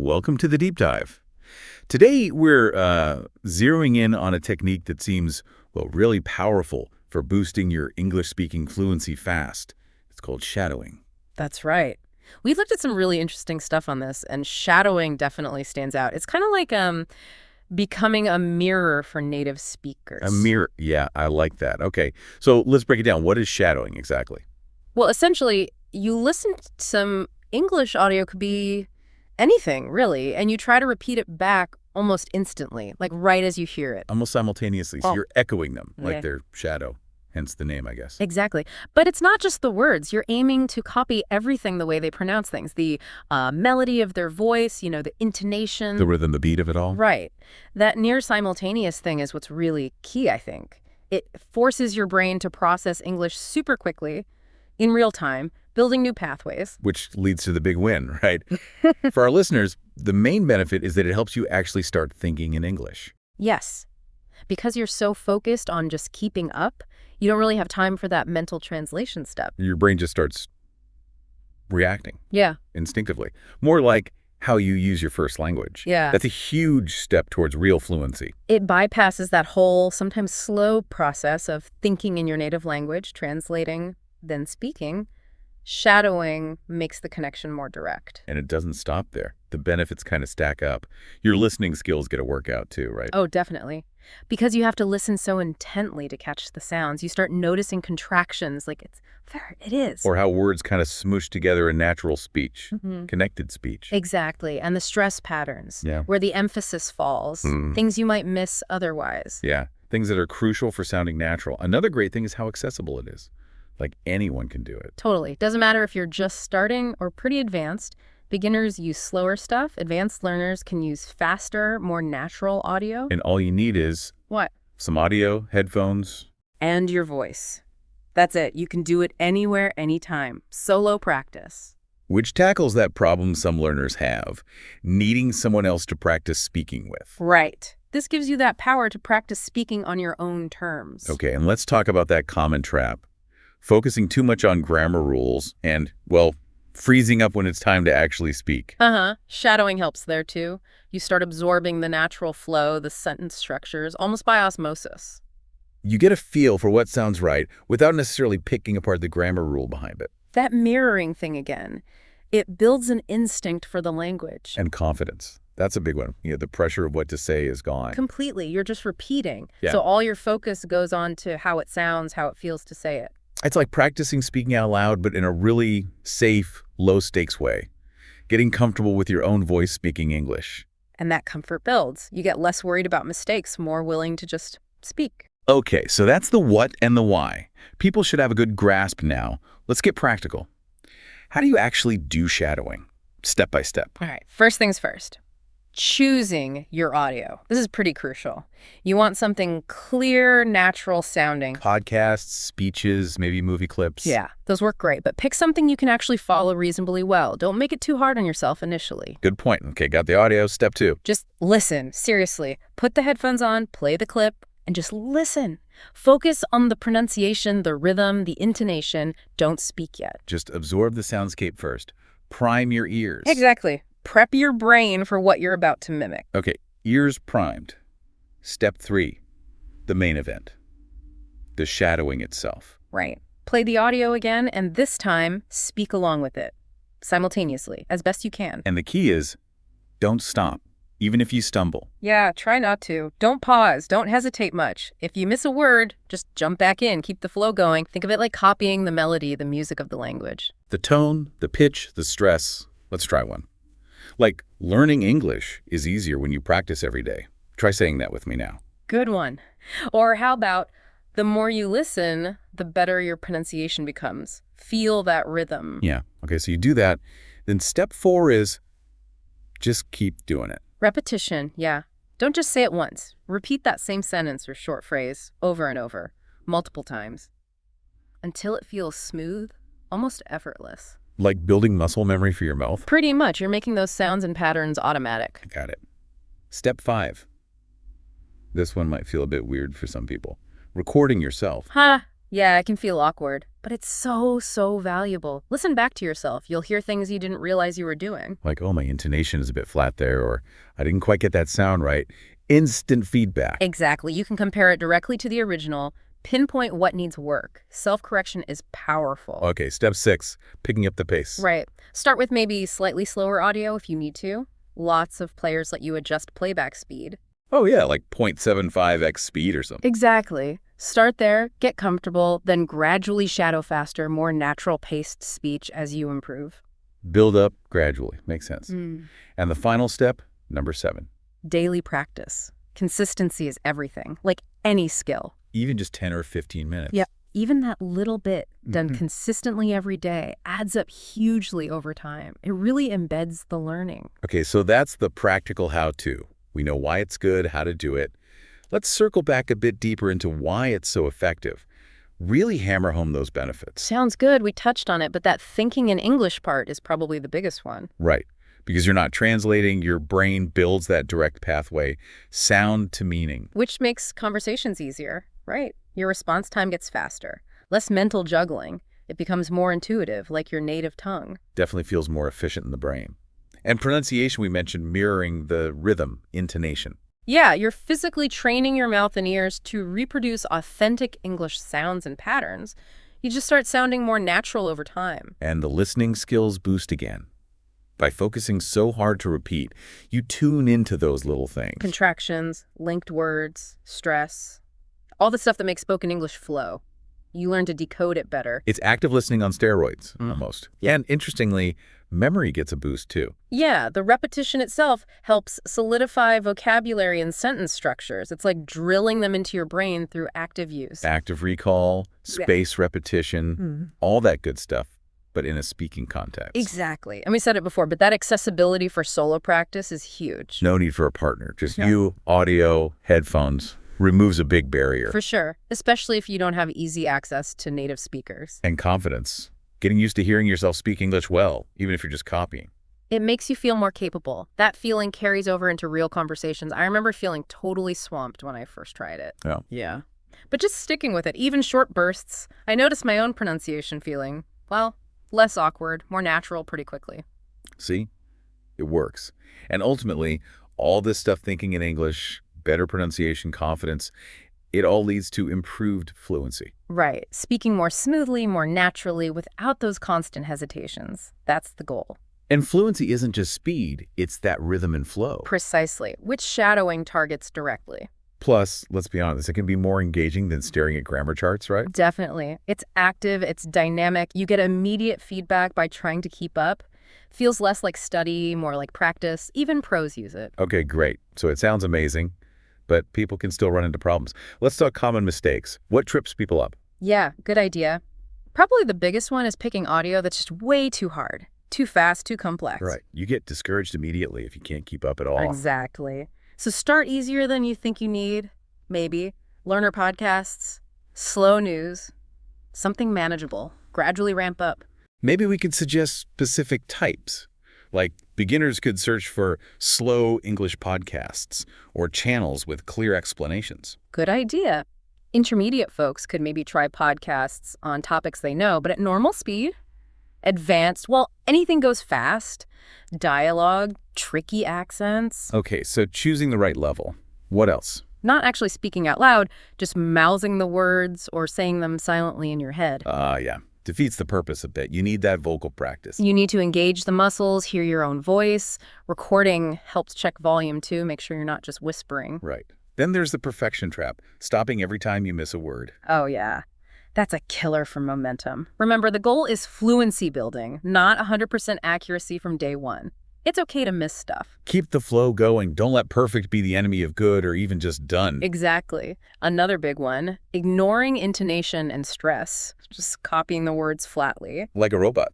welcome to the Deep Dive. Today, we're zeroing in on a technique that seems, well, really powerful for boosting your English-speaking fluency fast. It's called shadowing. That's right. We looked at some really interesting stuff on this, and shadowing definitely stands out. It's kind of like becoming a mirror for native speakers. A mirror. Yeah, I like that. Okay, so let's break it down. What is shadowing exactly? Well, essentially, you listen to some English audio, could be anything, really, and you try to repeat it back almost instantly, like right as you hear it. Almost simultaneously, so you're echoing them like Yeah. their shadow, hence the name, I guess. Exactly. But it's not just the words. You're aiming to copy everything the way they pronounce things. The melody of their voice, the intonation. The rhythm, the beat of it all? Right. That near simultaneous thing is what's really key, I think. It forces your brain to process English super quickly, in real time, building new pathways. Which leads to the big win, right? For our listeners, the main benefit is that it helps you actually start thinking in English. Yes. Because you're so focused on just keeping up, you don't really have time for that mental translation step. Your brain just starts reacting Yeah. instinctively. More like how you use your first language. Yeah. That's a huge step towards real fluency. It bypasses that whole, sometimes slow process of thinking in your native language, translating, then speaking. Shadowing makes the connection more direct. And it doesn't stop there. The benefits kind of stack up. Your listening skills get a workout too, right? Oh, definitely. Because you have to listen so intently to catch the sounds. You start noticing contractions, like it is. Or how words kind of smoosh together in natural speech, Mhm. connected speech. Exactly. And the stress patterns, Yeah. where the emphasis falls, things you might miss otherwise. Yeah, things that are crucial for sounding natural. Another great thing is how accessible it is. Like anyone can do it. Totally. Doesn't matter if you're just starting or pretty advanced. Beginners use slower stuff. Advanced learners can use faster, more natural audio. And all you need is What? some audio, headphones. And your voice. That's it. You can do it anywhere, anytime. Solo practice. Which tackles that problem some learners have, needing someone else to practice speaking with. Right. This gives you that power to practice speaking on your own terms. Okay, and let's talk about that common trap. Focusing too much on grammar rules and, well, freezing up when it's time to actually speak. Shadowing helps there, too. You start absorbing the natural flow, the sentence structures, almost by osmosis. You get a feel for what sounds right without necessarily picking apart the grammar rule behind it. That mirroring thing again, it builds an instinct for the language. And confidence. That's a big one. The pressure of what to say is gone. Completely. You're just repeating. Yeah. So all your focus goes on to how it sounds, how it feels to say it. It's like practicing speaking out loud, but in a really safe, low-stakes way. Getting comfortable with your own voice speaking English. And that comfort builds. You get less worried about mistakes, more willing to just speak. Okay, so that's the what and the why. People should have a good grasp now. Let's get practical. How do you actually do shadowing? Step by step. All right, first things first. Choosing your audio. This is pretty crucial. You want something clear, natural sounding. Podcasts, speeches, maybe movie clips. Yeah, those work great, but pick something you can actually follow reasonably well. Don't make it too hard on yourself initially. Good point. Okay, got the audio. Step 2. Just listen, seriously. Put the headphones on, play the clip, and just listen. Focus on the pronunciation, the rhythm, the intonation. Don't speak yet. Just absorb the soundscape first. Prime your ears. Exactly. Prep your brain for what you're about to mimic. Okay, ears primed. Step 3, the main event. The shadowing itself. Right. Play the audio again, and this time, speak along with it. Simultaneously, as best you can. And the key is, don't stop, even if you stumble. Yeah, try not to. Don't pause. Don't hesitate much. If you miss a word, just jump back in. Keep the flow going. Think of it like copying the melody, the music of the language. The tone, the pitch, the stress. Let's try one. Like, learning English is easier when you practice every day. Try saying that with me now. Good one. Or how about, the more you listen, the better your pronunciation becomes. Feel that rhythm. Yeah. Okay, so you do that. Then step 4 is just keep doing it. Repetition, yeah. Don't just say it once. Repeat that same sentence or short phrase over and over, multiple times, until it feels smooth, almost effortless. Like building muscle memory for your mouth? Pretty much. You're making those sounds and patterns automatic. Got it. Step 5. This one might feel a bit weird for some people. Recording yourself. Yeah, it can feel awkward, but it's so, so valuable. Listen back to yourself. You'll hear things you didn't realize you were doing. Like, oh, my intonation is a bit flat there, or I didn't quite get that sound right. Instant feedback. Exactly. You can compare it directly to the original, pinpoint what needs work. Self-correction is powerful. Okay, step 6, picking up the pace. Right. Start with maybe slightly slower audio if you need to. Lots of players let you adjust playback speed. Oh, yeah, like 0.75x speed or something. Exactly. Start there, get comfortable, then gradually shadow faster, more natural-paced speech as you improve. Build up gradually. Makes sense. Mm. And the final step, number 7. Daily practice. Consistency is everything, like any skill. Even just 10 or 15 minutes. Yep. Even that little bit done Mhm. consistently every day adds up hugely over time. It really embeds the learning. Okay, so that's the practical how-to. We know why it's good, how to do it. Let's circle back a bit deeper into why it's so effective. Really hammer home those benefits. Sounds good. We touched on it, but that thinking in English part is probably the biggest one. Right. Because you're not translating, your brain builds that direct pathway, sound to meaning. Which makes conversations easier, right? Your response time gets faster. Less mental juggling. It becomes more intuitive, like your native tongue. Definitely feels more efficient in the brain. And pronunciation, we mentioned mirroring the rhythm, intonation. Yeah, you're physically training your mouth and ears to reproduce authentic English sounds and patterns. You just start sounding more natural over time. And the listening skills boost again. By focusing so hard to repeat, you tune into those little things. Contractions, linked words, stress, all the stuff that makes spoken English flow. You learn to decode it better. It's active listening on steroids, almost. Yeah, and interestingly, memory gets a boost too. Yeah, the repetition itself helps solidify vocabulary and sentence structures. It's like drilling them into your brain through active use. Active recall, space repetition, all that good stuff, but in a speaking context. Exactly. And we said it before, but that accessibility for solo practice is huge. No need for a partner. Just you, audio, headphones. Removes a big barrier. For sure, especially if you don't have easy access to native speakers. And confidence. Getting used to hearing yourself speak English well, even if you're just copying. It makes you feel more capable. That feeling carries over into real conversations. I remember feeling totally swamped when I first tried it. Yeah. Yeah. But just sticking with it, even short bursts, I noticed my own pronunciation feeling, well, less awkward, more natural pretty quickly. See? It works. And ultimately, all this stuff thinking in English, better pronunciation, confidence, it all leads to improved fluency. Right. Speaking more smoothly, more naturally, without those constant hesitations. That's the goal. And fluency isn't just speed, it's that rhythm and flow. Precisely, which shadowing targets directly. Plus, let's be honest, it can be more engaging than staring at grammar charts, right? Definitely. It's active, it's dynamic. You get immediate feedback by trying to keep up. Feels less like study, more like practice. Even pros use it. Okay, great. So it sounds amazing, but people can still run into problems. Let's talk common mistakes. What trips people up? Yeah, good idea. Probably the biggest one is picking audio that's just way too hard. Too fast, too complex. Right. You get discouraged immediately if you can't keep up at all. Exactly. So start easier than you think you need, maybe. Learner podcasts, slow news, something manageable. Gradually ramp up. Maybe we could suggest specific types. Like beginners could search for slow English podcasts or channels with clear explanations. Good idea. Intermediate folks could maybe try podcasts on topics they know, but at normal speed. Advanced, well, anything goes fast. Dialogue, tricky accents. Okay, so choosing the right level. What else? Not actually speaking out loud, just mouthing the words or saying them silently in your head. Yeah. Defeats the purpose a bit. You need that vocal practice. You need to engage the muscles, hear your own voice. Recording helps check volume too, make sure you're not just whispering. Right. Then there's the perfection trap, stopping every time you miss a word. Oh, yeah. That's a killer for momentum. Remember, the goal is fluency building, not 100% accuracy from day one. It's okay to miss stuff. Keep the flow going. Don't let perfect be the enemy of good or even just done. Exactly. Another big one, ignoring intonation and stress. Just copying the words flatly. Like a robot.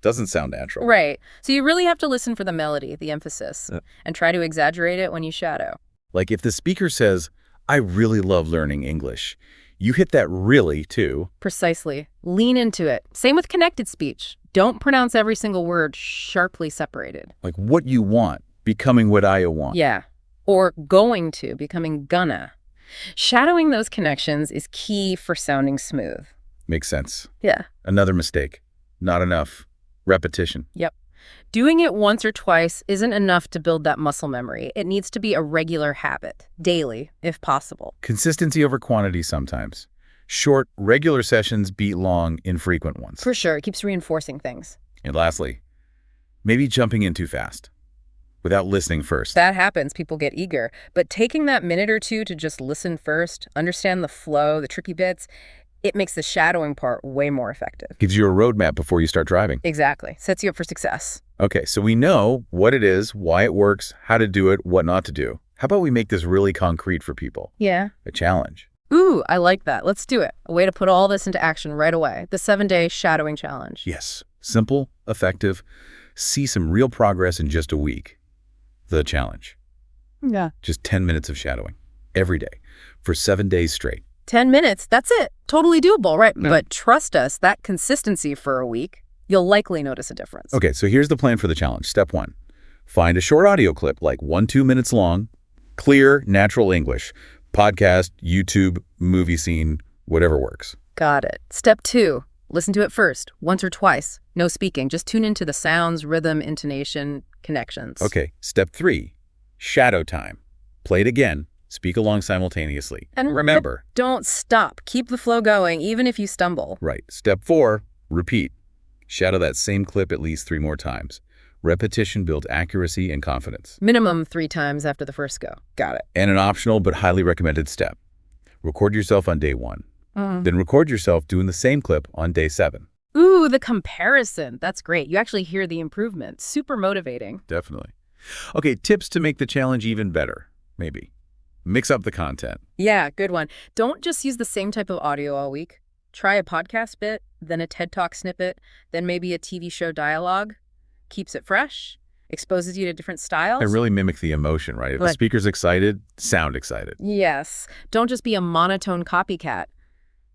Doesn't sound natural. Right. So you really have to listen for the melody, the emphasis, and try to exaggerate it when you shadow. Like if the speaker says, I really love learning English, you hit that really too. Precisely. Lean into it. Same with connected speech. Don't pronounce every single word sharply separated. Like what you want, becoming what I want. Yeah. Or going to, becoming gonna. Shadowing those connections is key for sounding smooth. Makes sense. Yeah. Another mistake. Not enough. Repetition. Yep. Doing it once or twice isn't enough to build that muscle memory. It needs to be a regular habit, daily, if possible. Consistency over quantity sometimes. Short, regular sessions beat long, infrequent ones. For sure, it keeps reinforcing things. And lastly, maybe jumping in too fast without listening first. That happens. People get eager. But taking that minute or two to just listen first, understand the flow, the tricky bits, it makes the shadowing part way more effective. Gives you a roadmap before you start driving. Exactly. Sets you up for success. Okay, so we know what it is, why it works, how to do it, what not to do. How about we make this really concrete for people? Yeah. A challenge. Ooh, I like that. Let's do it. A way to put all this into action right away. The 7-day shadowing challenge. Yes. Simple, effective, see some real progress in just a week. The challenge. Yeah. Just 10 minutes of shadowing every day for 7 days straight. 10 minutes. That's it. Totally doable, right? Yeah. But trust us, that consistency for a week, you'll likely notice a difference. Okay, so here's the plan for the challenge. Step 1, find a short audio clip, like 1-2 minutes long, clear, natural English, podcast, YouTube, movie scene, whatever works. Got it. Step 2, listen to it first, once or twice. No speaking. Just tune into the sounds, rhythm, intonation, connections. Okay, step 3, shadow time. Play it again, speak along simultaneously. And remember, don't stop. Keep the flow going, even if you stumble. right. Step 4, repeat. Shadow that same clip at least 3 more times. Repetition builds accuracy and confidence. Minimum 3 times after the first go. Got it. And an optional but highly recommended step. Record yourself on day 1. Then record yourself doing the same clip on day 7. Ooh, the comparison. That's great. You actually hear the improvement. Super motivating. Definitely. Okay, tips to make the challenge even better, maybe. Mix up the content. Yeah, good one. Don't just use the same type of audio all week. Try a podcast bit, then a TED Talk snippet, then maybe a TV show dialogue. Keeps it fresh, exposes you to different styles. And really mimic the emotion, right? If the Like- speaker's excited, sound excited. Yes. Don't just be a monotone copycat.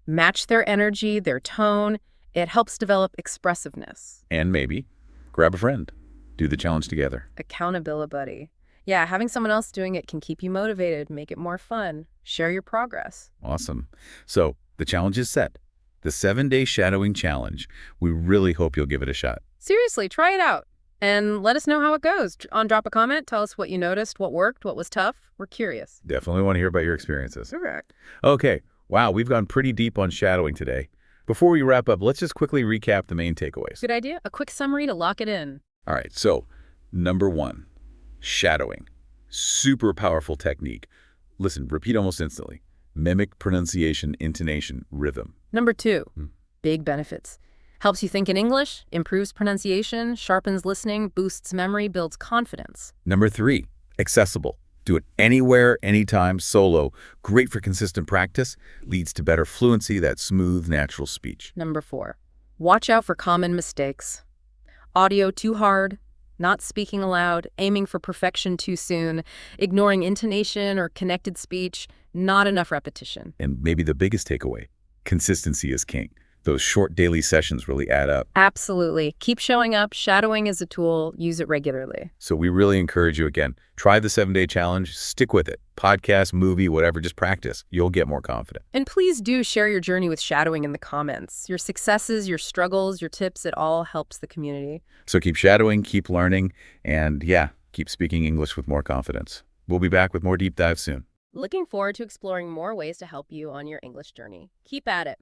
Match their energy, their tone. It helps develop expressiveness. And maybe grab a friend. Do the challenge together. Accountability buddy. Yeah, having someone else doing it can keep you motivated, make it more fun. Share your progress. Awesome. So the challenge is set. The 7-day shadowing challenge. We really hope you'll give it a shot. Seriously, try it out. And let us know how it goes. Drop a comment. Tell us what you noticed, what worked, what was tough. We're curious. Definitely want to hear about your experiences. Correct. Okay. Wow, we've gone pretty deep on shadowing today. Before we wrap up, let's just quickly recap the main takeaways. Good idea. A quick summary to lock it in. All right, so number 1, shadowing. Super powerful technique. Listen, repeat almost instantly. Mimic pronunciation, intonation, rhythm. Number 2, big benefits. Helps you think in English, improves pronunciation, sharpens listening, boosts memory, builds confidence. Number 3, accessible. Do it anywhere, anytime, solo. Great for consistent practice. Leads to better fluency, that smooth, natural speech. Number 4, watch out for common mistakes. Audio too hard, not speaking aloud, aiming for perfection too soon, ignoring intonation or connected speech, not enough repetition. And maybe the biggest takeaway, consistency is king. Those short daily sessions really add up. Absolutely. Keep showing up. Shadowing is a tool. Use it regularly. So we really encourage you, again, try the 7-day challenge. Stick with it. Podcast, movie, whatever, just practice. You'll get more confident. And please do share your journey with shadowing in the comments. Your successes, your struggles, your tips, it all helps the community. So keep shadowing, keep learning, and yeah, keep speaking English with more confidence. We'll be back with more deep dives soon. Looking forward to exploring more ways to help you on your English journey. Keep at it.